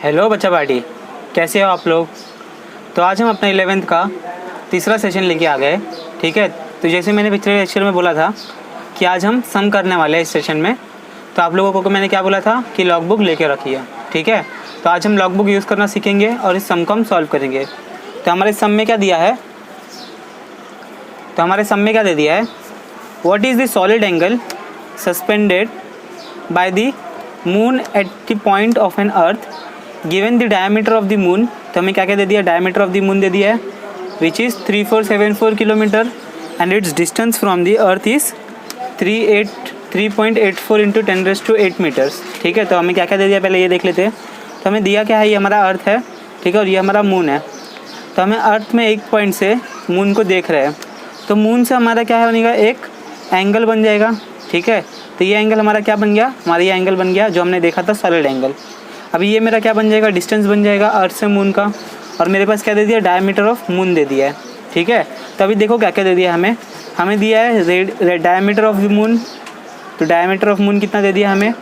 Hello बच्चा party, कैसे हो आप लोग। तो आज हम अपना 11th का तीसरा सेशन लेके आ गए। ठीक है, तो जैसे मैंने पिछले लेक्चर में बोला था कि आज हम सम करने वाले हैं इस सेशन में, तो आप लोगों को मैंने क्या बोला था कि लॉग बुक लेके रखिए। ठीक है, तो आज हम लॉग बुक यूज़ करना सीखेंगे और इस सम को हम सॉल्व करेंगे। तो हमारे सम में क्या दिया है, दे दिया है what is the solid angle suspended by the moon at the point of an earth given the diameter of the moon. तो हमें क्या क्या दे दिया, डायमीटर ऑफ द मून दे दिया है which is 3474 kilometre and its distance from the earth is 3.84 into 10⁸ metres. ठीक है, तो हमें क्या क्या दे दिया पहले ये देख लेते हैं। तो हमें दिया क्या है, ये हमारा अर्थ है। ठीक है, और ये हमारा मून है। तो हमें अर्थ में एक पॉइंट से मून को देख रहे हैं, तो मून से हमारा क्या है बनेगा, एक एंगल बन जाएगा। ठीक है, तो ये एंगल हमारा क्या बन गया, हमारा ये एंगल बन गया जो हमने देखा था सॉलिड एंगल। अभी ये मेरा क्या बन जाएगा, डिस्टेंस बन जाएगा अर्थ से मून का। और मेरे पास क्या दे दिया, डायमीटर ऑफ मून दे दिया है। ठीक है, तो अभी देखो क्या क्या दे दिया हमें दिया है डायमीटर ऑफ द मून। तो डायमीटर ऑफ मून कितना दे दिया हमें,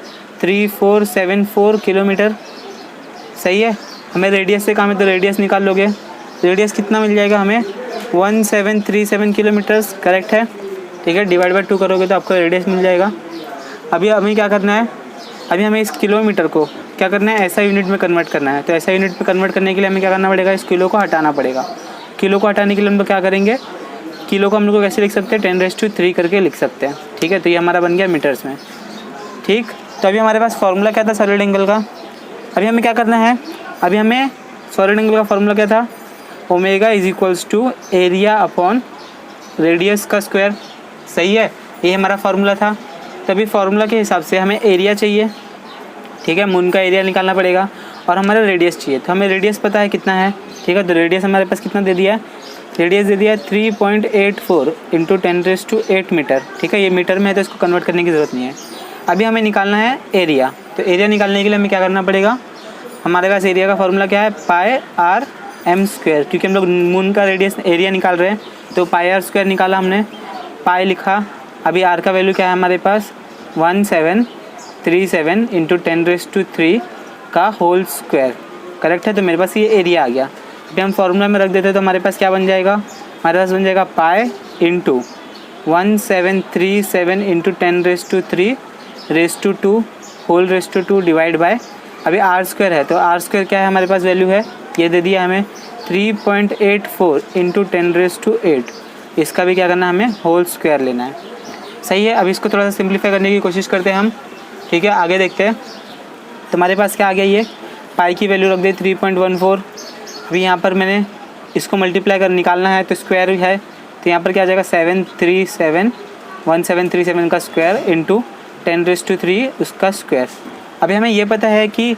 3474 किलोमीटर। सही है, हमें रेडियस से काम है तो रेडियस निकाल लोगे, रेडियस कितना मिल जाएगा हमें, 1737 किलोमीटर्स। करेक्ट है। ठीक है, डिवाइड बाय 2 करोगे तो आपको रेडियस मिल जाएगा। अभी हमें क्या करना है, अभी हमें इस किलोमीटर को क्या करना है, ऐसा यूनिट में कन्वर्ट करना है। तो ऐसा यूनिट में कन्वर्ट करने के लिए हमें क्या करना पड़ेगा, इस किलो को हटाना पड़ेगा। किलो को हटाने के लिए हम लोग क्या करेंगे, किलो को हम लोग को कैसे लिख सकते हैं, 10⁻³ करके लिख सकते हैं। ठीक है, तो ये हमारा बन गया मीटर्स में। ठीक, तो अभी हमारे पास फार्मूला क्या था सॉलिड एंगल का। अभी हमें क्या करना है, अभी हमें सॉलिड एंगल का फार्मूला क्या था, omega is equals to area upon radius का स्क्वायर। सही है, ये हमारा फार्मूला था। तभी फार्मूला के हिसाब से हमें एरिया चाहिए। ठीक है, मून का एरिया निकालना पड़ेगा और हमारा रेडियस चाहिए। तो हमें रेडियस पता है कितना है। ठीक है, तो रेडियस हमारे पास कितना दे दिया है, रेडियस दे दिया है 3.84 इंटू 10⁸ मीटर। ठीक है, ये मीटर में है तो इसको कन्वर्ट करने की ज़रूरत नहीं है। अभी हमें निकालना है एरिया। तो एरिया निकालने के लिए हमें क्या करना पड़ेगा, हमारे पास एरिया का फार्मूला क्या है, πr/m²। क्योंकि हम लोग मून का रेडियस एरिया निकाल रहे हैं तो πr² निकाला हमने, पाई लिखा। अभी आर का वैल्यू क्या है हमारे पास, 1737 इंटू 10⁻³ का होल स्क्वायर। करेक्ट है, तो मेरे पास ये एरिया आ गया। अभी हम फार्मूला में रख देते हैं तो हमारे पास क्या बन जाएगा, हमारे पास बन जाएगा pi into 1737 into 10⁻³ whole ⁻² divide by, अभी r² है तो r² क्या है हमारे पास वैल्यू है, ये दे दिया हमें 3.84 इंटू 10⁻8। इसका भी क्या करना है, हमें होल स्क्वायर लेना है। सही है, अभी इसको थोड़ा सा सिंप्लीफाई करने की कोशिश करते हैं हम। ठीक है, आगे देखते हैं। तो हमारे पास क्या आ गया, ये पाई की वैल्यू रख दे 3.14। अभी यहाँ पर मैंने इसको मल्टीप्लाई कर निकालना है तो स्क्वायर है, तो यहाँ पर क्या आ जाएगा 1737 का स्क्वायर इंटू 10⁻³ उसका स्क्वायर। अभी हमें ये पता है कि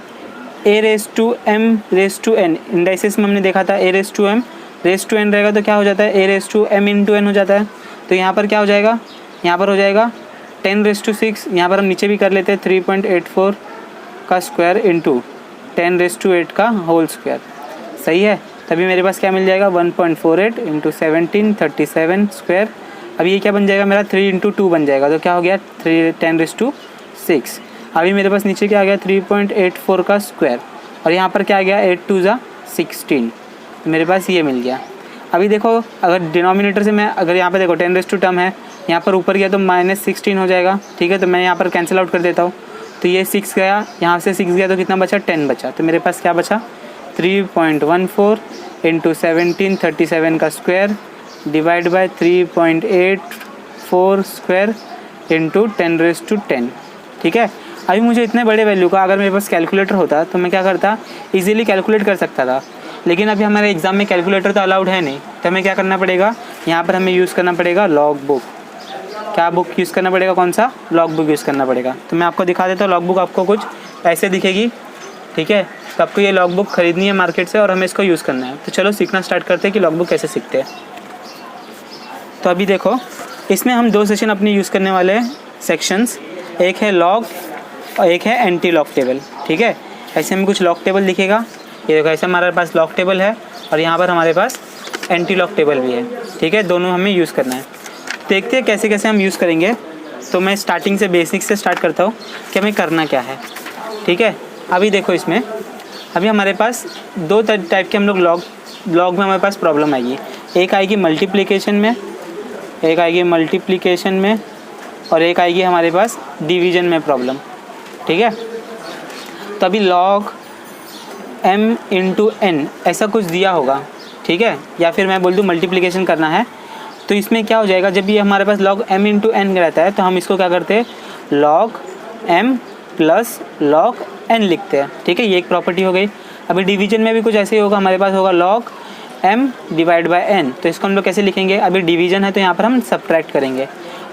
a⁻m⁻n इंडाइसिस में हमने देखा था a⁻m रहेगा तो क्या हो जाता है, a⁻m⁻n हो जाता है। तो यहाँ पर क्या हो जाएगा, यहाँ पर हो जाएगा 10⁻6। यहाँ पर हम नीचे भी कर लेते हैं 3.84 का स्क्वायर इंटू 10⁻8 का होल स्क्वायर। सही है, तभी मेरे पास क्या मिल जाएगा, 1.48 इंटू 1737 स्क्वायर। अभी ये क्या बन जाएगा मेरा, 3 इंटू 2 बन जाएगा तो क्या हो गया 10⁻6। अभी मेरे पास नीचे क्या आ गया 3.84 का स्क्वायर और यहाँ पर क्या आ गया 8 2 ज़ा 16, तो मेरे पास ये मिल गया। अभी देखो अगर डिनोमिनेटर से मैं अगर यहाँ पे देखो 10⁻² टर्म है, यहाँ पर ऊपर गया तो -16 हो जाएगा। ठीक है, तो मैं यहाँ पर कैंसिल आउट कर देता हूँ। तो ये 6 गया, यहाँ से 6 गया तो कितना बचा, 10 बचा। तो मेरे पास क्या बचा 3.14 इंटू 1737 का square divide by 3.84 square into 10⁻10। ठीक है, अभी मुझे इतने बड़े वैल्यू का अगर मेरे पास कैलकुलेटर होता तो मैं क्या करता, इजीली कैलकुलेट कर सकता था। लेकिन अभी हमारे एग्ज़ाम में कैलकुलेटर तो अलाउड है नहीं, तो हमें क्या करना पड़ेगा, यहाँ पर हमें यूज़ करना पड़ेगा लॉग बुक। क्या बुक यूज़ करना पड़ेगा, कौन सा, लॉग बुक यूज़ करना पड़ेगा। तो मैं आपको दिखा देता हूँ, लॉग बुक आपको कुछ ऐसे दिखेगी। ठीक है, तो आपको ये लॉग बुक ख़रीदनी है मार्केट से और हमें इसको यूज़ करना है। तो चलो सीखना स्टार्ट करते हैं कि लॉग बुक कैसे सीखते हैं। तो अभी देखो इसमें हम 2 सेशन अपने यूज़ करने वाले हैं सेक्शंस, एक है लॉग और एक है एंटी लॉग टेबल। ठीक है, ऐसे में कुछ लॉग टेबल दिखेगा, ये देखो ऐसे हमारे पास लॉग टेबल है और यहाँ पर हमारे पास एंटी लॉग टेबल भी है। ठीक है, दोनों हमें यूज़ करना है। देखते हैं कैसे कैसे हम यूज़ करेंगे। तो मैं स्टार्टिंग से बेसिक से स्टार्ट करता हूँ कि हमें करना क्या है। ठीक है, अभी देखो इसमें अभी हमारे पास दो टाइप के हम लोग लॉग में हमारे पास प्रॉब्लम आएगी। एक आएगी मल्टीप्लिकेशन में, और एक आएगी हमारे पास डिवीज़न में प्रॉब्लम। ठीक है, तो अभी लॉग m इंटू n ऐसा कुछ दिया होगा, ठीक है, या फिर मैं बोल दूँ मल्टीप्लिकेशन करना है, तो इसमें क्या हो जाएगा, जब ये हमारे पास log m इंटू n रहता है तो हम इसको क्या करते हैं, log m plus log n लिखते हैं। ठीक है, ये एक प्रॉपर्टी हो गई। अभी डिवीजन में भी कुछ ऐसे ही होगा, हमारे पास होगा log m divide by n, तो इसको हम लोग कैसे लिखेंगे, अभी डिवीजन है तो यहाँ पर हम सब्ट्रैक्ट करेंगे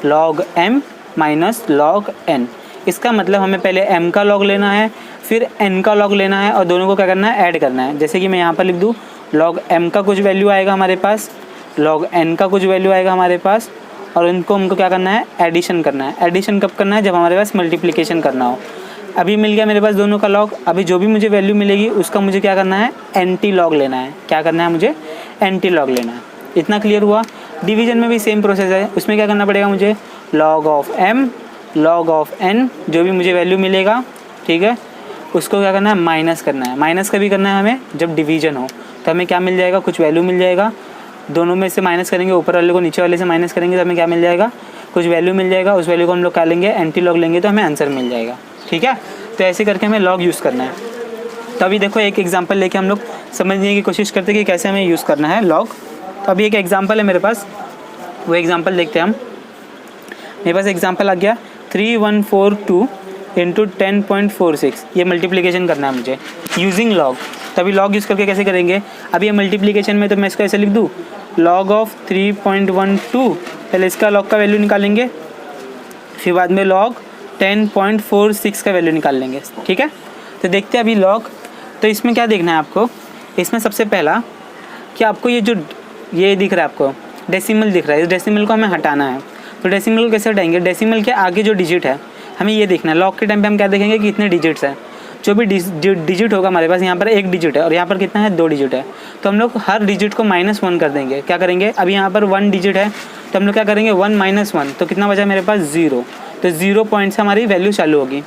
log m minus log n। इसका मतलब हमें पहले m का log लेना है, फिर n का log लेना है, और दोनों को क्या करना है, ऐड करना है। जैसे कि मैं यहाँ पर लिख दूँ log m का कुछ वैल्यू आएगा हमारे पास, log n का कुछ वैल्यू आएगा हमारे पास, और उनको हमको क्या करना है, एडिशन करना है। एडिशन कब करना है, जब हमारे पास मल्टीप्लिकेशन करना हो। अभी मिल गया मेरे पास दोनों का log, अभी जो भी मुझे वैल्यू मिलेगी उसका मुझे क्या करना है, एंटी log लेना है। क्या करना है, मुझे एंटी log लेना है। इतना क्लियर हुआ। डिवीजन में भी सेम प्रोसेस है, उसमें क्या करना पड़ेगा मुझे, log of m log of n, जो भी मुझे वैल्यू मिलेगा, ठीक है, उसको क्या करना है, माइनस करना है। माइनस कभी करना है हमें, जब डिवीजन हो, तो हमें क्या मिल जाएगा, कुछ वैल्यू मिल जाएगा। दोनों में से माइनस करेंगे, ऊपर वाले को नीचे वाले से माइनस करेंगे तो हमें क्या मिल जाएगा, कुछ वैल्यू मिल जाएगा। उस वैल्यू को हम लोग क्या लेंगे, एंटी लॉग लेंगे, तो हमें आंसर मिल जाएगा। ठीक है, तो ऐसे करके हमें लॉग यूज़ करना है। तो अभी देखो एक एग्जांपल लेके हम लोग समझने की कोशिश करते हैं कि कैसे हमें यूज़ करना है लॉग। तो अभी एक एग्जांपल है मेरे पास, वो एग्जांपल देखते हैं हम। मेरे पास एग्जांपल आ गया 3142 इंटू 10.46, ये मल्टीप्लिकेशन करना है मुझे यूजिंग लॉग। तभी लॉग यूज़ करके कैसे करेंगे, अभी ये मल्टीप्लिकेशन में तो मैं इसको ऐसे लिख दूँ, log ऑफ 3.12, पहले इसका log का वैल्यू निकालेंगे, फिर बाद में log 10.46 का वैल्यू निकाल लेंगे। ठीक है, तो देखते हैं अभी log। तो इसमें क्या देखना है आपको, इसमें सबसे पहला कि आपको ये जो ये दिख रहा है, आपको डेसिमल दिख रहा है, इस डेसिमल को हमें हटाना है। तो डेसिमल को कैसे हटाएंगे, डेसिमल के आगे जो डिजिट है हमें ये देखना है। लॉग के टाइम पे हम क्या देखेंगे कि कितने डिजिट्स हैं। जो भी डिजिट होगा हमारे पास, यहाँ पर एक डिजिट है और यहाँ पर कितना है, 2 डिजिट है, तो हम लोग हर डिजिट को -1 कर देंगे। क्या करेंगे, अभी यहाँ पर 1 डिजिट है तो हम लोग क्या करेंगे, 1 - 1, तो कितना बचा मेरे पास, 0। तो 0 पॉइंट से हमारी वैल्यू चालू होगी।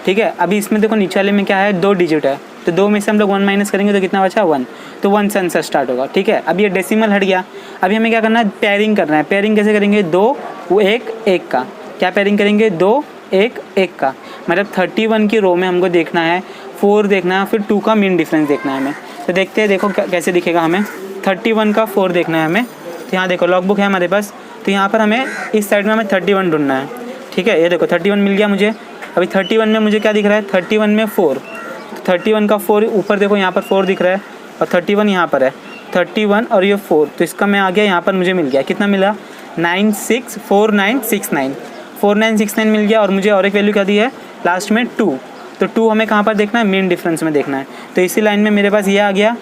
ठीक है, अभी इसमें देखो नीचे वाले में क्या है, 2 डिजिट है, तो 2 में से हम लोग 1 माइनस करेंगे तो कितना बचा, 1, तो 1 से आंसर स्टार्ट होगा। ठीक है, अब ये डेसिमल हट गया। अभी हमें क्या करना है, पेयरिंग करना है। पेयरिंग कैसे करेंगे, 2 1 1 का, क्या पेयरिंग करेंगे, 2 1 1 का, मतलब 31 की रो में हमको देखना है 4 देखना है, फिर 2 का मीन डिफरेंस देखना है हमें। तो देखते हैं, देखो कैसे दिखेगा हमें, 31 का 4 देखना है हमें। तो यहाँ देखो लॉग बुक है हमारे पास, तो यहाँ पर हमें इस साइड में हमें 31 ढूंढना है। ठीक है, ये देखो 31 मिल गया मुझे। अभी 31 में मुझे क्या दिख रहा है, 31 में 4, तो 31 का 4 ऊपर देखो, यहाँ पर 4 दिख रहा है, और 31 यहाँ पर है, 31 और ये 4, तो इसका मैं आ गया, यहाँ पर मुझे मिल गया, कितना मिला, 4969 4969 मिल गया। और मुझे और एक वैल्यू क्या दी है लास्ट में, 2, तो 2 हमें कहाँ पर देखना है, मीन डिफरेंस में देखना है। तो इसी लाइन में मेरे पास ये आ गया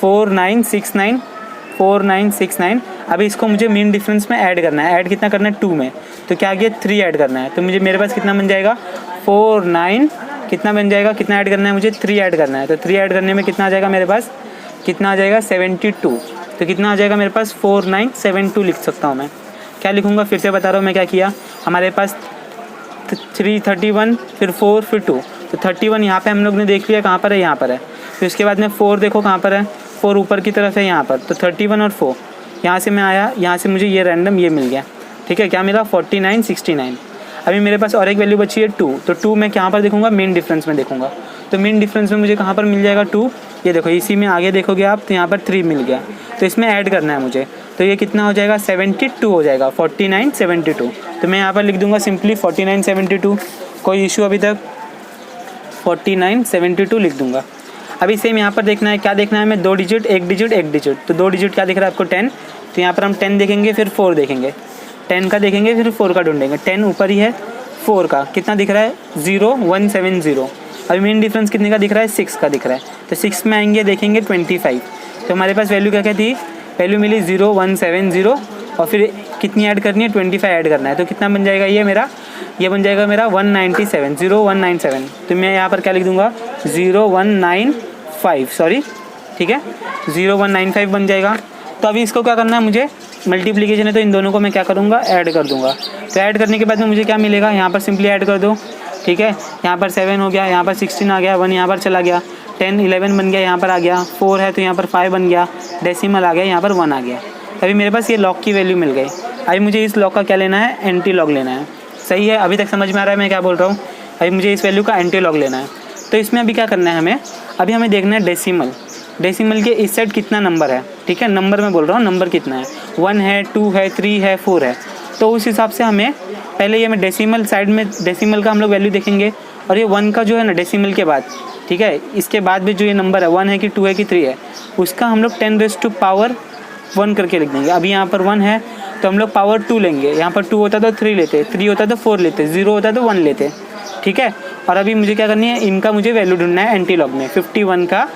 4969। अभी इसको मुझे मीन डिफरेंस में ऐड करना है। ऐड कितना करना है, 2 में, तो क्या आ गया, 3 ऐड करना है। तो मुझे मेरे पास कितना बन जाएगा, 49 कितना बन जाएगा, कितना ऐड करना है मुझे, 3 ऐड करना है। तो 3 ऐड करने में कितना आ जाएगा मेरे पास, कितना आ जाएगा, 72। तो कितना आ जाएगा मेरे पास, 4972 लिख सकता हूँ मैं। क्या लिखूँगा, फिर से बता रहा हूँ मैं क्या किया। हमारे पास 331, फिर 4, फिर 2, तो 31 यहाँ पे हम लोग ने देख लिया, कहाँ पर है, यहाँ पर है। फिर उसके बाद में 4 देखो कहाँ पर है, 4 ऊपर की तरफ है यहाँ पर, तो 31 और 4 यहाँ से मैं आया, यहाँ से मुझे ये रैंडम ये मिल गया। ठीक है, क्या मिला, 4969। अभी मेरे पास और एक वैल्यू बची है 2, तो 2 मैं कहाँ पर देखूँगा, मेन डिफरेंस में देखूँगा। तो मेन डिफरेंस में मुझे कहाँ पर मिल जाएगा, 2, ये देखो इसी में आगे देखोगे आप, तो यहाँ पर 3 मिल गया, तो इसमें ऐड करना है मुझे। तो ये कितना हो जाएगा, 72 हो जाएगा, 4972। तो मैं यहाँ पर लिख दूँगा सिंपली 4972, कोई इशू अभी तक, 4972 लिख दूँगा। अभी सेम यहाँ पर देखना है, क्या देखना है हमें, 2 डिजिट 1 डिजिट 1 डिजिट, तो 2 डिजिट क्या दिख रहा है आपको, 10, तो यहाँ पर हम 10 देखेंगे, फिर 4 देखेंगे, 10 का देखेंगे, फिर 4 का ढूंढेंगे। 10 ऊपर ही है, 4 का कितना दिख रहा है, 0170। अभी मेन डिफरेंस कितने का दिख रहा है, 6 का दिख रहा है, तो 6 में आएंगे, देखेंगे 25, तो हमारे पास वैल्यू क्या क्या थी, वैल्यू मिली 0170, और फिर कितनी ऐड करनी है, 25 ऐड करना है। तो कितना बन जाएगा ये मेरा, ये बन जाएगा मेरा 197, 0197। तो मैं यहाँ पर क्या लिख दूँगा, 0195, सॉरी, ठीक है, 0195 बन जाएगा। तो अभी इसको क्या करना है मुझे, मल्टीप्लिकेशन है तो इन दोनों को मैं क्या करूँगा, ऐड कर दूँगा। तो ऐड करने के बाद में मुझे क्या मिलेगा, यहाँ पर सिंपली ऐड कर दो, ठीक है। यहाँ पर 7 हो गया, यहाँ पर 16 आ गया, 1 यहाँ पर चला गया, 10 11 बन गया, यहाँ पर आ गया, 4 है तो यहाँ पर 5 बन गया, डेसिमल आ गया, यहाँ पर 1 आ गया। अभी मेरे पास ये लॉग की वैल्यू मिल गई। अभी मुझे इस लॉग का क्या लेना है, एंटी लॉग लेना है। सही है, अभी तक समझ में आ रहा है मैं क्या बोल रहा हूँ। अभी मुझे इस वैल्यू का एंटी लॉग लेना है। तो इसमें अभी क्या करना है हमें, अभी हमें देखना है डेसिमल। डेसिमल के इस साइड कितना नंबर है, ठीक है, नंबर में बोल रहा हूँ, नंबर कितना है, 1 है, 2 है, 3 है, 4 है। तो उस हिसाब से हमें पहले ये मैं डेसिमल साइड में डेसिमल का हम लोग वैल्यू देखेंगे, और ये 1 का जो है ना डेसिमल के बाद, ठीक है, इसके बाद भी जो ये नंबर है 1 है कि 2 है कि 3 है, उसका हम लोग 10⁻1 करके लिख देंगे। अभी यहाँ पर 1 है तो हम लोग पावर 2 लेंगे, यहाँ पर 2 होता तो 3 लेते, 3 होता तो 4 लेते, 0 होता तो 1 लेते, ठीक है। और अभी मुझे क्या करनी है, इनका मुझे वैल्यू ढूंढना है एंटी लॉग में। 51 का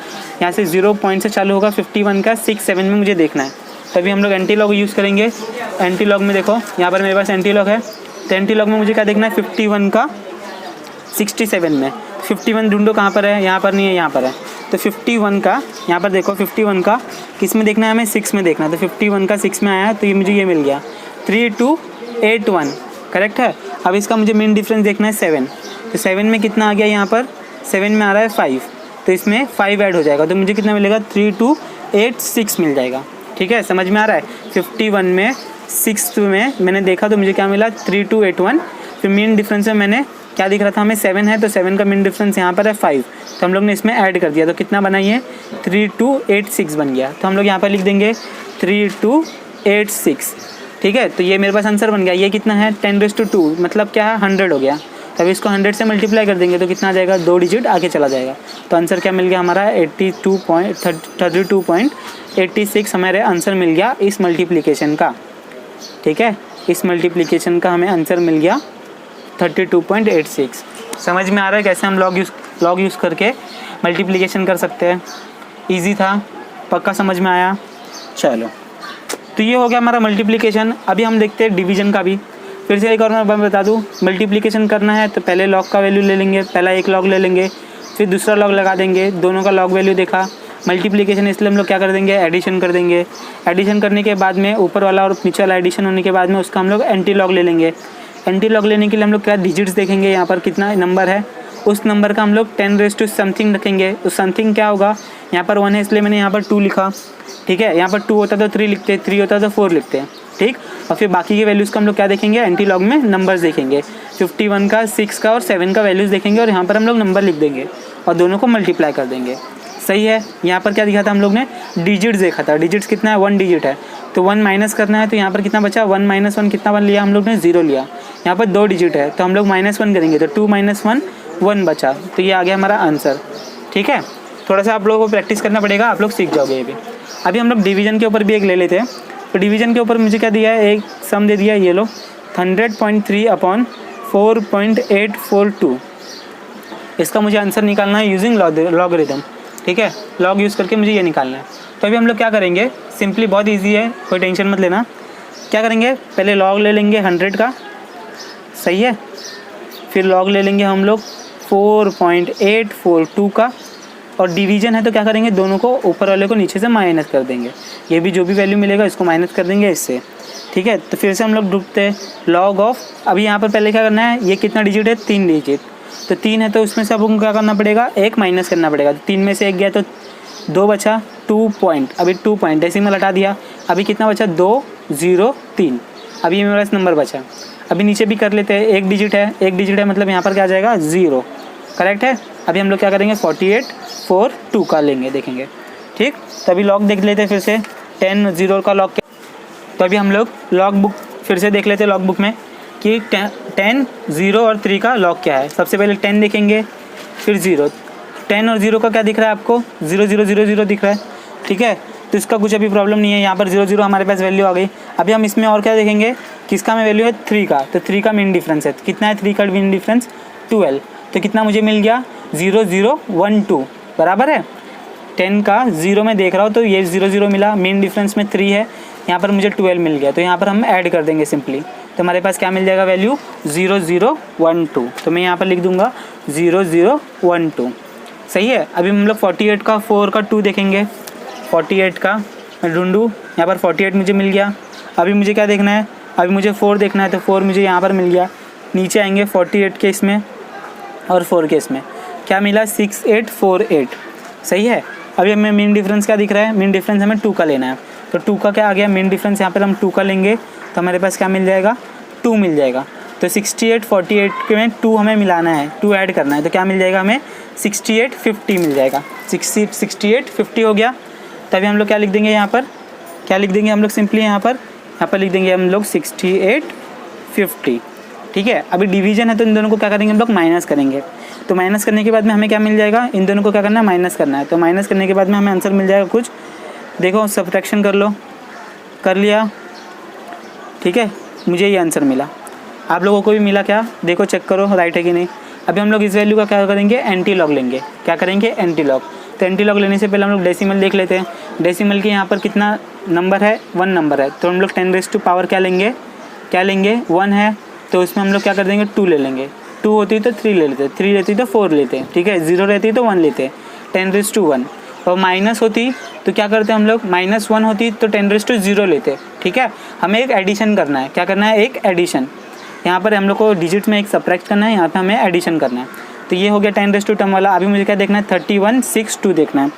यहाँ से 0 पॉइंट से चालू होगा, 51 का 6 7 में मुझे देखना है। तभी हम लोग एंटी लॉग यूज़ करेंगे। एंटी लॉग में देखो यहाँ पर मेरे पास एंटी लॉग है, तो एंटी लॉग में मुझे क्या देखना है, 51 का 67 में। 51 ढूंढो कहाँ पर है, यहाँ पर नहीं है, यहाँ पर है। तो 51 का यहाँ पर देखो, 51 का किस में देखना है हमें, 6 में देखना है। तो 51 का 6 में आया तो ये मुझे ये मिल गया 3281, करेक्ट है। अब इसका मुझे मेन डिफरेंस देखना है 7। तो 7 में कितना आ गया, यहाँ पर 7 में आ रहा है 5, तो इसमें 5 ऐड हो जाएगा, तो मुझे कितना मिलेगा, 3286 मिल जाएगा, ठीक है। समझ में आ रहा है। 51 में 6 में मैंने देखा तो मुझे क्या मिला, 3281। फिर मेन डिफरेंस में मैंने क्या दिख रहा था हमें, 7 है, तो 7 का मेन डिफरेंस यहाँ पर है 5, तो हम लोग ने इसमें ऐड कर दिया, तो कितना बना, ये 3286 बन गया। तो हम लोग यहाँ पर लिख देंगे 3286, ठीक है। तो ये मेरे पास आंसर बन गया। ये कितना है, 10⁻2, मतलब क्या है, 100 हो गया। तब इसको 100 से मल्टीप्लाई कर देंगे तो कितना आ जाएगा, 2 डिजिट आगे चला जाएगा। तो आंसर क्या मिल गया हमारा, 32.86 हमारे आंसर मिल गया इस मल्टीप्लिकेशन का, ठीक है। इस मल्टीप्लिकेशन का हमें आंसर मिल गया 32.86। समझ में आ रहा है कैसे हम लॉग यूज़ करके मल्टीप्लिकेशन कर सकते हैं। इजी था, पक्का समझ में आया। चलो, तो ये हो गया हमारा मल्टीप्लिकेशन। अभी हम देखते हैं डिवीज़न का भी। फिर से एक और मैं बता दूँ, मल्टीप्लिकेशन करना है तो पहले लॉग का वैल्यू ले लेंगे, पहला एक लॉग ले लेंगे, फिर दूसरा लॉग लगा देंगे, दोनों का लॉग वैल्यू देखा। मल्टीप्लिकेशन इसलिए हम लोग क्या कर देंगे, एडिशन कर देंगे। एडिशन करने के बाद में ऊपर वाला और नीचे वाला एडिशन होने के बाद में उसका हम लोग एंटी लॉग ले लेंगे। एंटी लॉग लेने के लिए हम लोग क्या डिजिट्स देखेंगे, यहाँ पर कितना नंबर है, उस नंबर का हम लोग 10 समथिंग रखेंगे। उस समथिंग क्या होगा, यहाँ पर 1 है इसलिए मैंने यहाँ पर 2 लिखा, ठीक है। यहाँ पर 2 होता तो 3 लिखते, 3 होता तो 4 लिखते, ठीक। और फिर बाकी के वैल्यूज़ का हम लोग क्या देखेंगे, एंटी लॉग में नंबर्स देखेंगे। 51 का, 6 का और 7 का वैल्यूज़ देखेंगे और यहाँ पर हम लोग नंबर लिख देंगे और दोनों को मल्टीप्लाई कर देंगे। सही है। यहाँ पर क्या दिखा था हम लोग ने, डिजिट्स देखा था। डिजिट्स कितना है, 1 डिजिट है, तो 1 माइनस करना है, तो यहाँ पर कितना बचा, 1 - 1 कितना 1 लिया हम लोग ने, 0 लिया। यहाँ पर 2 डिजिट है तो हम लोग -1 करेंगे, तो 2 - 1 1 बचा, तो ये आ गया हमारा आंसर, ठीक है। थोड़ा सा आप लोगों को प्रैक्टिस करना पड़ेगा, आप लोग सीख जाओगे ये भी। अभी हम लोग डिवीज़न के ऊपर भी एक ले लेते हैं। तो डिवीज़न के ऊपर मुझे क्या दिया है, एक सम दे दिया है, ये लो 100.3/4.842। इसका मुझे आंसर निकालना है यूजिंग लॉगरिथम, ठीक है। लॉग यूज़ करके मुझे ये निकालना है। तो अभी हम लोग क्या करेंगे, सिंपली बहुत इजी है, कोई टेंशन मत लेना। क्या करेंगे, पहले लॉग ले लेंगे 100 का, सही है। फिर लॉग ले लेंगे हम लोग 4.842 का, और डिवीज़न है तो क्या करेंगे, दोनों को ऊपर वाले को नीचे से माइनस कर देंगे। ये भी जो भी वैल्यू मिलेगा इसको माइनस कर देंगे इससे, ठीक है। तो फिर से हम लोग ढूंढते हैं लॉग ऑफ, अभी यहाँ पर पहले क्या करना है, ये कितना डिजिट है, 3 डिजिट, तो 3 है तो उसमें से अब उनको क्या करना पड़ेगा, 1 माइनस करना पड़ेगा। तो 3 में से 1 गया तो 2 बचा, 2 पॉइंट, अभी 2 पॉइंट डेसिमल हटा दिया, अभी कितना बचा, 203। अभी ये मेरे पास नंबर बचा। अभी नीचे भी कर लेते हैं, 1 डिजिट है, 1 डिजिट है मतलब यहाँ पर क्या आ जाएगा, 0, करेक्ट है। अभी हम लोग क्या करेंगे, 4842 का लेंगे, देखेंगे, ठीक। तो अभी लॉग देख लेते हैं फिर से, 10 0 का लॉग। तो अभी हम लोग लॉग बुक फिर से देख लेते हैं, लॉग बुक में कि 10 0 और 3 का लॉग क्या है। सबसे पहले 10 देखेंगे, फिर 0। 10 और 0 का क्या दिख रहा है आपको, 0 0 0 0 दिख रहा है, ठीक है। तो इसका कुछ अभी प्रॉब्लम नहीं है, यहाँ पर 0 0 हमारे पास वैल्यू आ गई। अभी हम इसमें और क्या देखेंगे, किसका में वैल्यू है, 3 का। तो 3 का मेन डिफरेंस है, कितना है 3 का मेन डिफरेंस, 12। तो कितना मुझे मिल गया, 0 0 1 2, बराबर है। 10 का 0 में देख रहा हूँ तो ये 0 0 मिला, मेन डिफरेंस में 3 है, यहाँ पर मुझे 12 मिल गया। तो यहाँ पर हम ऐड कर देंगे सिंपली, तो हमारे पास क्या मिल जाएगा वैल्यू, 0 0 1 2। तो मैं यहाँ पर लिख दूँगा 0 0 1 2, सही है। अभी हम लोग 48 का 4 का 2 देखेंगे। 48 का मैं ढूंढूँ, यहाँ पर 48 मुझे मिल गया। अभी मुझे क्या देखना है, अभी मुझे 4 देखना है, तो 4 मुझे यहाँ पर मिल गया। नीचे आएंगे 48 के, इसमें और 4 के इसमें, क्या मिला 6848, सही है। अभी हमें मीन डिफरेंस क्या दिख रहा है, मीन डिफरेंस हमें 2 का लेना है, तो 2 का क्या आ गया मीन डिफरेंस, यहाँ पर हम 2 का लेंगे तो हमारे पास क्या मिल जाएगा 2 मिल जाएगा। तो 6848 में 2 हमें मिलाना है, 2 ऐड करना है, तो क्या मिल जाएगा हमें 6850 मिल जाएगा। 6850 हो गया। तभी हम लोग क्या लिख देंगे यहाँ पर, क्या लिख देंगे हम लोग सिंपली यहाँ पर लिख देंगे हम लोग 6850, ठीक है। अभी डिवीजन है तो इन दोनों को क्या करेंगे हम लोग माइनस करेंगे, तो माइनस करने के बाद में हमें क्या मिल जाएगा, इन दोनों को क्या करना है माइनस करना है, तो माइनस करने के बाद में हमें आंसर मिल जाएगा कुछ, देखो सब्ट्रैक्शन कर लो, कर लिया, ठीक है, मुझे ये आंसर मिला। आप लोगों को भी मिला क्या, देखो चेक करो राइट है कि नहीं। अभी हम लोग इस वैल्यू का क्या करेंगे एंटी लॉग लेंगे, क्या करेंगे एंटी लॉग। तो एंटी लॉग लेने से पहले हम लोग डेसिमल देख लेते हैं। डेसिमल के यहाँ पर कितना नंबर है, 1 नंबर है, तो हम लोग 10⁻⁴ क्या लेंगे, 1 है, तो उसमें हम लोग क्या कर देंगे 2 ले लेंगे। 2 होती तो 3 ले लेते, 3 रहती तो 4 लेते, ठीक है। 0 रहती तो 1 लेते, 10⁻⁴। और माइनस होती तो क्या करते हैं हम लोग, -1 होती तो 10⁻�0 लेते, ठीक है। हमें एक एडिशन करना है, क्या करना है एक एडिशन, यहाँ पर हम लोग को डिजिट में एक सब्ट्रैक्ट करना है, यहाँ पे हमें एडिशन करना है। तो ये हो गया 10⁻² टर्म वाला। अभी मुझे क्या देखना है 3162 देखना है।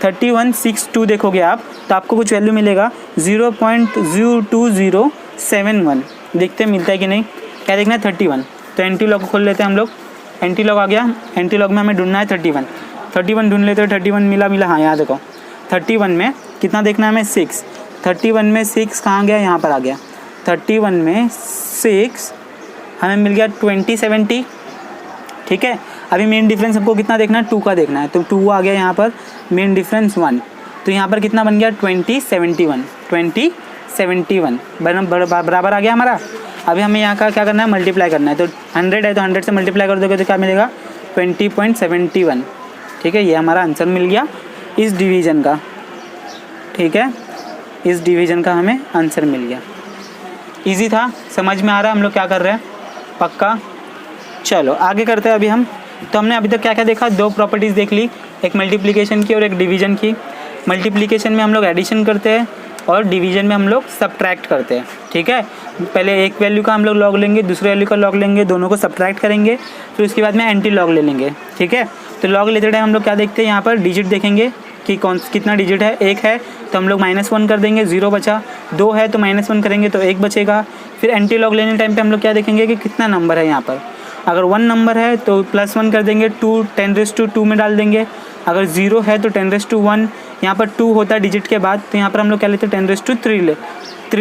3162 देखोगे आप तो आपको कुछ वैल्यू मिलेगा 0.02071, देखते हैं मिलता है कि नहीं। क्या देखना है 31, तो एंटी लॉग खोल लेते हैं हम लोग, एंटी लॉग आ गया। एंटी लॉग में हमें ढूंढना है 31 ढूंढ लेते हैं। 31 मिला, हाँ यहाँ देखो 31 में कितना देखना है हमें 6, 31 में 6 कहाँ गया, यहाँ पर आ गया। 31 में 6 हमें मिल गया 2070, ठीक है। अभी मेन डिफरेंस हमको कितना देखना है 2 का देखना है, तो 2 आ गया यहाँ पर, मेन डिफरेंस 1, तो यहाँ पर कितना बन गया 2071 बराबर आ गया हमारा। अभी हमें यहाँ का क्या करना है मल्टीप्लाई करना है, तो 100 है तो 100 से मल्टीप्लाई कर दोगे तो क्या मिलेगा 20.71, ठीक है। ये हमारा आंसर मिल गया इस डिवीज़न का, ठीक है, इस डिवीज़न का हमें आंसर मिल गया। इजी था, समझ में आ रहा है हम लोग क्या कर रहे हैं, पक्का। चलो आगे करते हैं अभी हम। तो हमने अभी तक क्या क्या देखा, 2 प्रॉपर्टीज़ देख ली, एक मल्टीप्लिकेशन की और एक डिवीज़न की। मल्टीप्लिकेशन में हम लोग एडिशन करते हैं और डिवीज़न में हम लोग सब्ट्रैक्ट करते हैं, ठीक है। पहले एक वैल्यू का हम लोग लॉग लेंगे, दूसरे वैल्यू का लॉग लेंगे, दोनों को सब्ट्रैक्ट करेंगे, फिर उसके बाद में एंटी लॉग ले लेंगे, ठीक है। तो लॉग लेते टाइम हम लोग क्या देखते हैं, यहाँ पर डिजिट देखेंगे कि कितना डिजिट है, 1 है तो हम लोग -1 कर देंगे, 0 बचा। 2 है तो -1 करेंगे तो 1 बचेगा। फिर एंटी लॉग लेने टाइम पे हम लोग क्या देखेंगे कि कितना नंबर है यहाँ पर। अगर 1 नंबर है तो +1 कर देंगे, 2 10⁻² में डाल देंगे। अगर 0 है तो 10⁻1, यहाँ पर 2 होता है डिजिट के बाद, तो यहाँ पर हम लोग क्या लेते हैं 10⁻3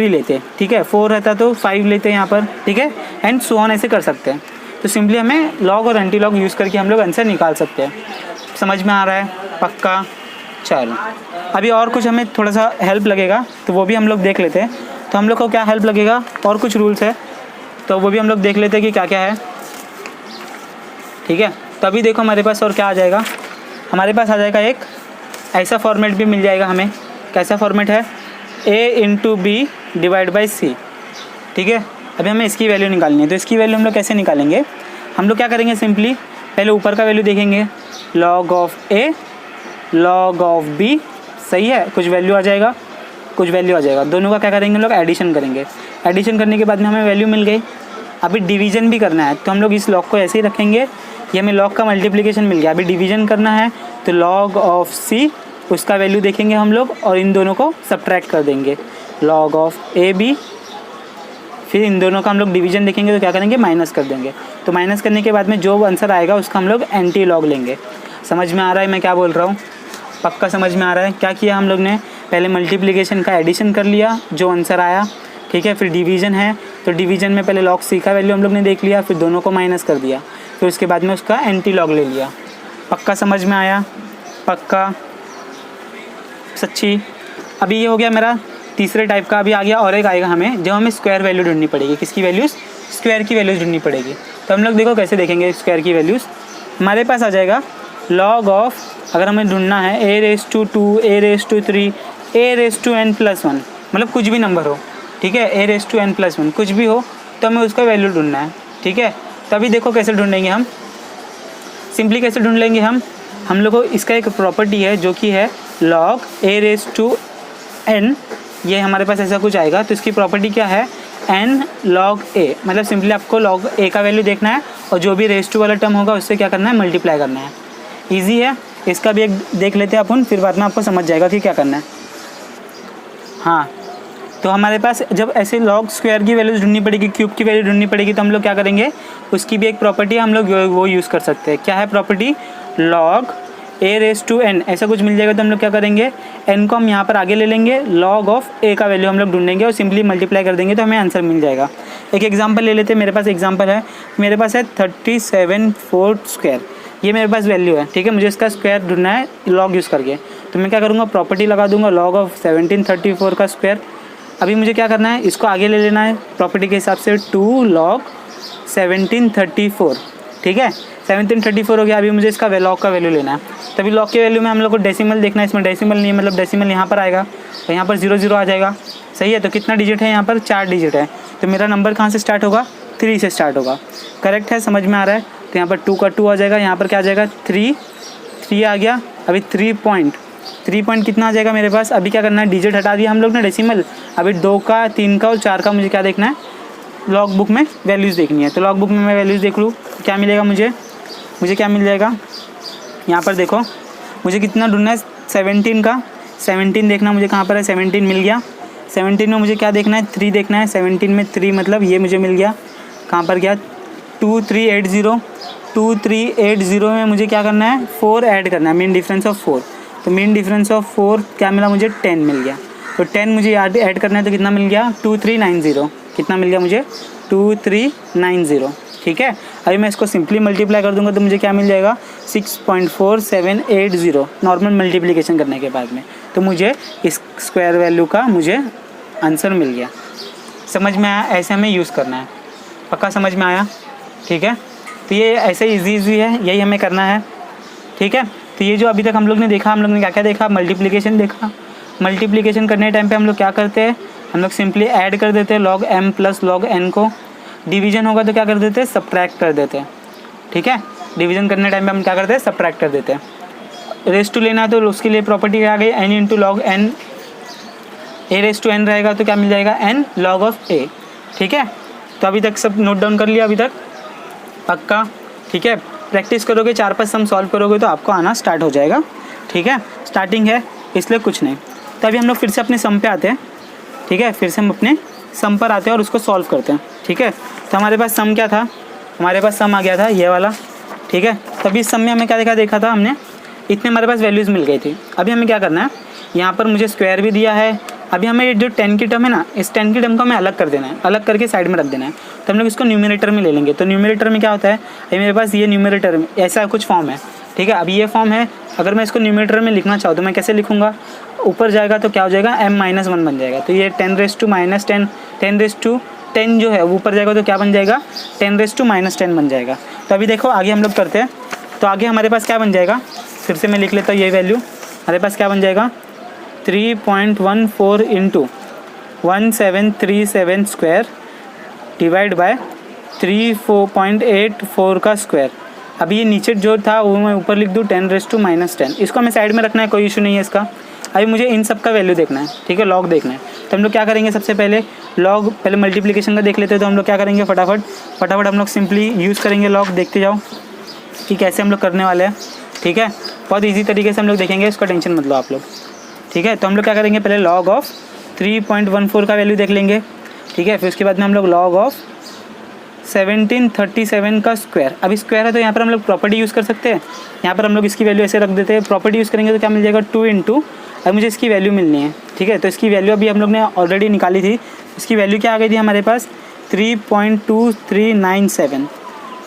लेते हैं, ठीक है। 4 रहता तो 5 लेते हैं यहाँ पर, ठीक है, एंड सो ऑन ऐसे कर सकते हैं। तो सिंपली हमें लॉग और एंटी लॉग यूज़ करके हम लोग आंसर निकाल सकते हैं। समझ में आ रहा है पक्का। चलो अभी और कुछ हमें थोड़ा सा हेल्प लगेगा तो वो भी हम लोग देख लेते हैं। तो हम लोग को क्या हेल्प लगेगा, और कुछ रूल्स है तो वो भी हम लोग देख लेते हैं कि क्या क्या है, ठीक है। तो अभी देखो हमारे पास और क्या आ जाएगा, हमारे पास आ जाएगा एक ऐसा फॉर्मेट भी मिल जाएगा हमें। कैसा फॉर्मेट है, A/B/C, ठीक है। अभी हमें इसकी वैल्यू निकालनी है, तो इसकी वैल्यू हम लोग कैसे निकालेंगे, हम लोग क्या करेंगे सिंपली पहले ऊपर का वैल्यू देखेंगे, log of A log of B, सही है, कुछ वैल्यू आ जाएगा, दोनों का क्या करेंगे लोग एडिशन करेंगे। एडिशन करने के बाद में हमें वैल्यू मिल गई। अभी डिवीज़न भी करना है तो हम लोग इस लॉग को ऐसे ही रखेंगे, ये हमें लॉग का मल्टीप्लिकेशन मिल गया। अभी डिवीज़न करना है तो log ऑफ C, उसका वैल्यू देखेंगे हम लोग और इन दोनों को सब्ट्रैक्ट कर देंगे, log ऑफ AB। फिर इन दोनों का हम लोग डिवीज़न देखेंगे तो क्या करेंगे माइनस कर देंगे। तो माइनस करने के बाद में जो आंसर आएगा उसका हम लोग एंटी लॉग लेंगे। समझ में आ रहा है मैं क्या बोल रहा हूँ, पक्का समझ में आ रहा है। क्या किया हम लोग ने, पहले मल्टीप्लिकेशन का एडिशन कर लिया, जो आंसर आया, ठीक है। फिर डिवीज़न है तो डिवीज़न में पहले log C का वैल्यू हम लोग ने देख लिया, फिर दोनों को माइनस कर दिया, फिर उसके बाद में उसका एंटी लॉग ले लिया। पक्का समझ में आया, पक्का सच्ची। अभी ये हो गया मेरा तीसरे टाइप का। अभी आ गया और एक आएगा हमें, जो हमें स्क्वायर वैल्यू ढूंढनी पड़ेगी। किसकी वैल्यूज़, स्क्वायर की वैल्यूज़ ढूंढनी पड़ेगी। तो हम लोग देखो कैसे देखेंगे स्क्वायर की वैल्यूज़। हमारे पास आ जाएगा log ऑफ, अगर हमें ढूंढना है A⁻², A⁻3, A⁻n+1, मतलब कुछ भी नंबर हो, ठीक है, A⁻n+1 कुछ भी हो तो हमें उसका वैल्यू ढूंढना है, ठीक है। तभी देखो कैसे ढूंढेंगे हम, सिंपली कैसे ढूंढ लेंगे हम लोग को इसका एक प्रॉपर्टी है जो कि है log A⁻n, ये हमारे पास ऐसा कुछ आएगा। तो इसकी प्रॉपर्टी क्या है, n log a, मतलब सिंपली आपको log a का वैल्यू देखना है और जो भी रेस टू वाला टर्म होगा उससे क्या करना है, मल्टीप्लाई करना है। ईजी है, इसका भी एक देख लेते हैं अपन, फिर बाद में आपको समझ जाएगा कि क्या करना है। हाँ, तो हमारे पास जब ऐसे लॉग स्क्वायर की वैल्यू ढूंढनी पड़ेगी, क्यूब की वैल्यू ढूंढनी पड़ेगी, तो हम लोग क्या करेंगे, उसकी भी एक प्रॉपर्टी हम लोग वो यूज़ कर सकते हैं। क्या है property, log a raise to n, ऐसा कुछ मिल जाएगा तो हम लोग क्या करेंगे, n को हम यहाँ पर आगे ले लेंगे, लॉग ऑफ a का वैल्यू हम लोग ढूंढेंगे और सिंपली मल्टीप्लाई कर देंगे तो हमें आंसर मिल जाएगा। एक एग्जांपल ले लेते हैं, मेरे पास एग्जांपल है, मेरे पास है 37/4 स्क्वायर, ये मेरे पास वैल्यू है, ठीक है। मुझे इसका स्क्वायर ढूंढना है लॉग यूज़ करके, तो मैं क्या करूँगा, प्रॉपर्टी लगा दूंगा लॉग ऑफ 1734 का स्क्वायर। अभी मुझे क्या करना है, इसको आगे ले लेना है प्रॉपर्टी के हिसाब से, 2 log 1734, ठीक है। 1734 हो गया। अभी मुझे इसका लॉग का वैल्यू लेना है, तभी लॉग के वैल्यू में हम लोग को डेसिमल देखना है, इसमें डेसिमल नहीं है, मतलब डेसिमल यहाँ पर आएगा तो यहाँ पर 0 आ जाएगा, सही है। तो कितना डिजिट है यहाँ पर, 4 डिजिट है, तो मेरा नंबर कहाँ से स्टार्ट होगा, 3 से स्टार्ट होगा। करेक्ट है, समझ में आ रहा है। तो यहाँ पर 2 का 2 आ जाएगा, यहाँ पर क्या आ जाएगा, 3 आ गया। अभी 3 पॉइंट कितना आ जाएगा मेरे पास। अभी क्या करना है, डिजिट हटा दिया हम लोग ने डेसिमल, अभी 2 का 3 का और 4 का मुझे क्या देखना है, लॉग बुक में वैल्यूज़ देखनी है। तो लॉग बुक में मैं वैल्यूज़ देख लूँ, क्या मिलेगा मुझे क्या मिल जाएगा। यहाँ पर देखो, मुझे कितना ढूंढना है, 17 का 17 देखना मुझे कहाँ पर है, 17 मिल गया। 17 में मुझे क्या देखना है, 3 देखना है। 17 में 3 मतलब ये मुझे मिल गया, कहाँ पर गया, 2380 में मुझे क्या करना है, 4 ऐड करना है, मीन डिफरेंस ऑफ 4। तो मीन डिफरेंस ऑफ 4 क्या मिला मुझे, 10 मिल गया। तो 10 मुझे ऐड करना है, तो कितना मिल गया, 2390, कितना मिल गया मुझे, 2390, ठीक है। अभी मैं इसको सिंपली मल्टीप्लाई कर दूंगा तो मुझे क्या मिल जाएगा, 6.4780, नॉर्मल मल्टीप्लिकेशन करने के बाद में, तो मुझे इस स्क्वायर वैल्यू का मुझे आंसर मिल गया। समझ में आया, ऐसे हमें यूज़ करना है, पक्का समझ में आया, ठीक है। तो ये ऐसे ईजी है, यही हमें करना है, ठीक है। तो ये जो अभी तक हम लोग ने देखा, हम लोग ने क्या क्या देखा, मल्टीप्लिकेशन देखा। मल्टीप्लिकेशन करने टाइम पे हम लोग क्या करते हैं, हम लोग सिंपली ऐड कर देते हैं log m plus log n को। डिवीजन होगा तो क्या कर देते हैं, सब्ट्रैक्ट कर देते हैं, ठीक है। डिवीजन करने टाइम पे हम क्या करते हैं, सब्ट्रैक्ट कर देते हैं। रेस टू लेना है तो उसके लिए प्रॉपर्टी आ गई n into log n, a raise to n रहेगा तो क्या मिल जाएगा, n log ऑफ a, ठीक है। तो अभी तक सब नोट डाउन कर लिया अभी तक, पक्का, ठीक है। प्रैक्टिस करोगे, 4-5 सम सॉल्व करोगे तो आपको आना स्टार्ट हो जाएगा, ठीक है। स्टार्टिंग है इसलिए कुछ नहीं। तो अभी हम लोग फिर से अपने सम पे आते हैं, ठीक है। फिर से हम अपने सम पर आते हैं और उसको सॉल्व करते हैं, ठीक है। तो हमारे पास सम क्या था, हमारे पास सम आ गया था ये वाला, ठीक है। तभी इस सम में हमें क्या देखा था हमने, इतने हमारे पास वैल्यूज़ मिल गई थी। अभी हमें क्या करना है, यहाँ पर मुझे स्क्वायर भी दिया है। अभी हमें जो 10 की टर्म है ना, इस 10 की टर्म को हमें अलग कर देना है, अलग करके साइड में रख देना है। तो हम लोग इसको न्यूमरेटर में ले लेंगे। तो न्यूमरेटर में क्या होता है, अभी मेरे पास ये न्यूमरेटर में ऐसा कुछ फॉर्म है, ठीक है। अभी ये फॉर्म है, अगर मैं इसको न्यूमरेटर में लिखना चाहूँ तो मैं कैसे लिखूँगा, ऊपर जाएगा तो क्या हो जाएगा, m-1 बन जाएगा। तो ये 10 जो है वो ऊपर जाएगा तो क्या बन जाएगा, 10 बन जाएगा। तो अभी देखो आगे हम लोग करते हैं, तो आगे हमारे पास क्या बन जाएगा, फिर से मैं लिख लेता हूँ ये वैल्यू, हमारे पास क्या बन जाएगा, 3.14 इंटू 1737 स्क्वायर डिवाइड बाय 34.84 का स्क्वायर। अभी ये नीचे जो था वो मैं ऊपर लिख दूँ 10⁻⁻10, इसको हमें साइड में रखना है, कोई इशू नहीं है इसका। अभी मुझे इन सब का वैल्यू देखना है, ठीक है, लॉग देखना है। तो हम लोग क्या करेंगे, सबसे पहले लॉग, पहले मल्टीप्लिकेशन का देख लेते हैं। तो हम लोग क्या करेंगे, फटाफट हम लोग सिंपली यूज़ करेंगे लॉग, देखते जाओ कि कैसे हम लोग करने वाले हैं, ठीक है। बहुत ईजी तरीके से हम लोग देखेंगे, इसका टेंशन मत लो आप लोग, ठीक है। तो हम लोग क्या करेंगे, पहले लॉग ऑफ 3.14 का वैल्यू देख लेंगे, ठीक है। फिर उसके बाद में हम लोग लॉग ऑफ 1737 का स्क्वायर, अभी स्क्वायर है तो यहाँ पर हम लोग प्रॉपर्टी यूज़ कर सकते हैं। यहाँ पर हम लोग इसकी वैल्यू ऐसे रख देते हैं, प्रॉपर्टी यूज़ करेंगे तो क्या मिल जाएगा, 2 इंटू, अब मुझे इसकी वैल्यू मिलनी है, ठीक है। तो इसकी वैल्यू अभी हम लोग ने ऑलरेडी निकाली थी, इसकी वैल्यू क्या आ गई थी हमारे पास, 3.2397,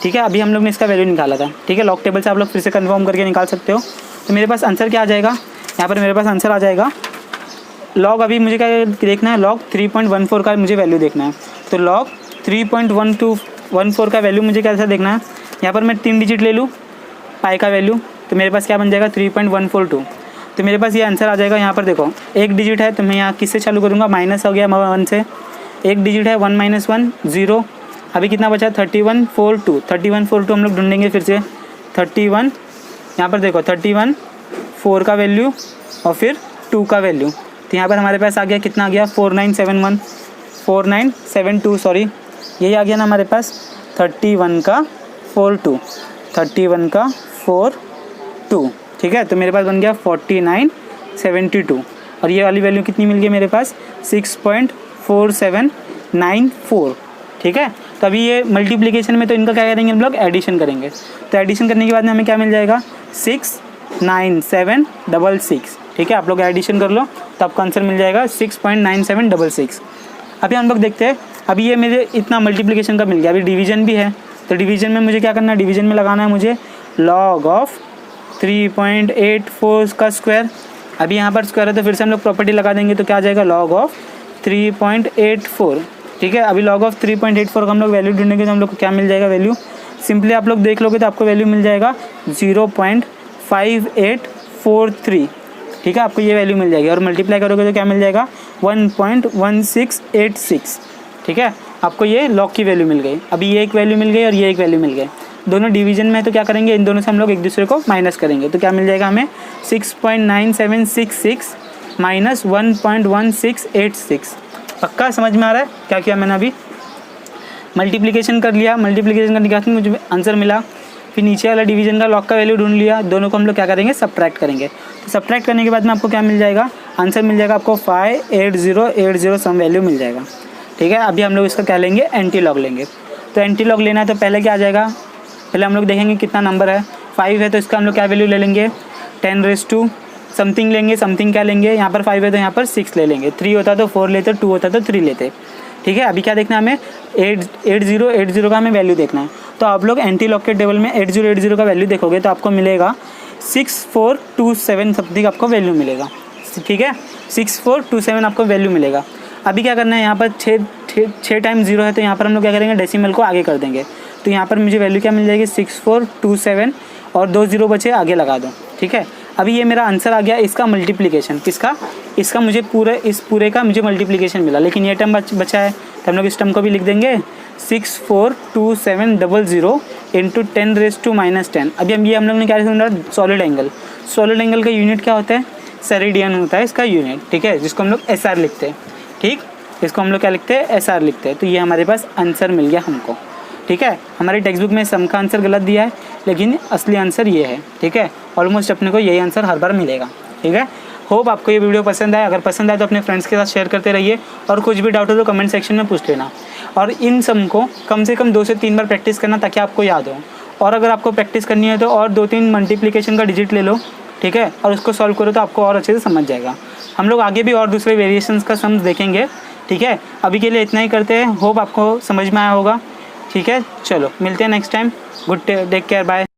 ठीक है। अभी हम लोग ने इसका वैल्यू निकाला था, ठीक है। लॉग टेबल से आप लोग फिर से कन्फर्म करके निकाल सकते हो। तो मेरे पास आंसर क्या आ जाएगा, यहाँ पर मेरे पास आंसर आ जाएगा लॉग, अभी मुझे क्या देखना है, लॉग 3.14 का मुझे वैल्यू देखना है। तो लॉग 3.1214 का वैल्यू मुझे कैसा देखना है, यहाँ पर मैं 3 डिजिट ले लूँ पाई का वैल्यू, तो मेरे पास क्या बन जाएगा, 3.142। तो मेरे पास ये आंसर आ जाएगा। यहाँ पर देखो एक डिजिट है तो मैं यहाँ किससे चालू करूँगा, माइनस हो गया 1 से, एक डिजिट है 1 - 1 0, अभी कितना बचा, 3142। 3142 हम लोग ढूंढेंगे फिर से, 31, यहाँ पर देखो 31 4 का वैल्यू और फिर 2 का वैल्यू, तो यहाँ पर हमारे पास आ गया, कितना आ गया, 4971। 4972 सॉरी, यही आ गया ना हमारे पास 31 का 42, 31 का 42, ठीक है। तो मेरे पास बन गया 4972 और ये वाली वैल्यू कितनी मिल गई मेरे पास 6.4794, ठीक है। तो अभी ये मल्टीप्लिकेशन में तो इनका क्या करेंगे हम लोग, एडिशन करेंगे। तो एडिशन करने के बाद में हमें क्या मिल जाएगा 69766, ठीक है। आप लोग एडिशन कर लो तो आपको आंसर मिल जाएगा 6.9766। अभी हम लोग देखते हैं, अभी ये मेरे इतना मल्टीप्लिकेशन का मिल गया, अभी डिवीजन भी है। तो डिवीजन में मुझे क्या करना है, डिवीजन में लगाना है मुझे लॉग ऑफ 3.84 का स्क्वायर। अभी यहाँ पर स्क्वायर है तो फिर से हम लोग प्रॉपर्टी लगा देंगे, तो क्या आ जाएगा लॉग ऑफ 3.84, ठीक है। अभी लॉग ऑफ 3.84 का हम लोग वैल्यू ढूंढेंगे तो हम लोग को क्या मिल जाएगा वैल्यू, सिंपली आप लोग देख लोगे तो आपको वैल्यू मिल जाएगा 0.5843, ठीक है। आपको ये वैल्यू मिल जाएगी और मल्टीप्लाई करोगे तो क्या मिल जाएगा 1.1686, ठीक है। आपको ये लॉग की वैल्यू मिल गई। अभी ये एक वैल्यू मिल गई और ये एक वैल्यू मिल गई, दोनों डिवीजन में। तो क्या करेंगे, इन दोनों से हम लोग एक दूसरे को माइनस करेंगे, तो क्या मिल जाएगा हमें 6.9766 माइनस 1.1686। पक्का समझ में आ रहा है क्या किया मैंने, अभी मल्टीप्लिकेशन कर लिया। मल्टीप्लिकेशन करने के बाद मुझे आंसर मिला, फिर नीचे वाला डिवीजन का लॉग का वैल्यू ढूंढ लिया, दोनों को हम लोग क्या करेंगे, सब्ट्रैक्ट करेंगे। तो सब्ट्रैक्ट करने के बाद में आपको क्या मिल जाएगा, आंसर मिल जाएगा आपको 58080 सम वैल्यू मिल जाएगा, ठीक है। अभी हम लोग इसका क्या लेंगे, एंटी लॉग लेंगे। तो एंटी लॉग लेना है तो पहले क्या आ जाएगा, पहले हम लोग देखेंगे कितना नंबर है, 5 है तो इसका हम लोग क्या वैल्यू ले लेंगे 10 समथिंग लेंगे। समथिंग क्या लेंगे, यहाँ पर 5 है तो यहाँ पर 6 ले लेंगे। 3 होता तो 4 लेते, 2 होता तो 3 लेते, ठीक है। अभी क्या देखना है हमें, 8080 का हमें वैल्यू देखना है। तो आप लोग एंटी लॉग के टेबल में 8080 का वैल्यू देखोगे तो आपको मिलेगा 6427 समथिंग आपको वैल्यू मिलेगा, ठीक है। 6427 आपको वैल्यू मिलेगा। अभी क्या करना है, यहाँ पर 6 टाइम 0 है तो यहाँ पर हम लोग क्या करेंगे, डेसिमल को आगे कर देंगे। तो यहाँ पर मुझे वैल्यू क्या मिल जाएगी 6427 और 2 0 बचे आगे लगा दो, ठीक है। अभी ये मेरा आंसर आ गया, इसका मल्टीप्लिकेशन, किसका, इसका मुझे इस पूरे का मुझे मल्टीप्लिकेशन मिला, लेकिन ये टर्म बचा है तो हम लोग इस टर्म को भी लिख देंगे 642700 इंटू 10⁻⁻10। अभी हम लोग ने क्या समझा, सॉलिड एंगल। सॉलिड एंगल का यूनिट क्या होता है, सेरेडियन होता है इसका यूनिट, ठीक है, जिसको हम लोग SR लिखते हैं, ठीक। इसको हम लोग क्या लिखते हैं, SR लिखते हैं। तो ये हमारे पास आंसर मिल गया हमको, ठीक है। हमारे टेक्स्ट बुक में सम का आंसर गलत दिया है, लेकिन असली आंसर ये है, ठीक है। ऑलमोस्ट अपने को यही आंसर हर बार मिलेगा, ठीक है। होप आपको ये वीडियो पसंद आए। अगर पसंद आए तो अपने फ्रेंड्स के साथ शेयर करते रहिए और कुछ भी डाउट हो तो कमेंट सेक्शन में पूछ लेना। और इन सम को कम से कम 2 से 3 बार प्रैक्टिस करना ताकि आपको याद हो। और अगर आपको प्रैक्टिस करनी है तो और 2-3 मल्टीप्लिकेशन का डिजिट ले लो, ठीक है, और उसको सॉल्व करो तो आपको और अच्छे से समझ जाएगा। हम लोग आगे भी और दूसरे वेरिएशंस का सम्स देखेंगे, ठीक है। अभी के लिए इतना ही करते हैं। होप आपको समझ में आया होगा, ठीक है। चलो मिलते हैं next time. Good take care, bye.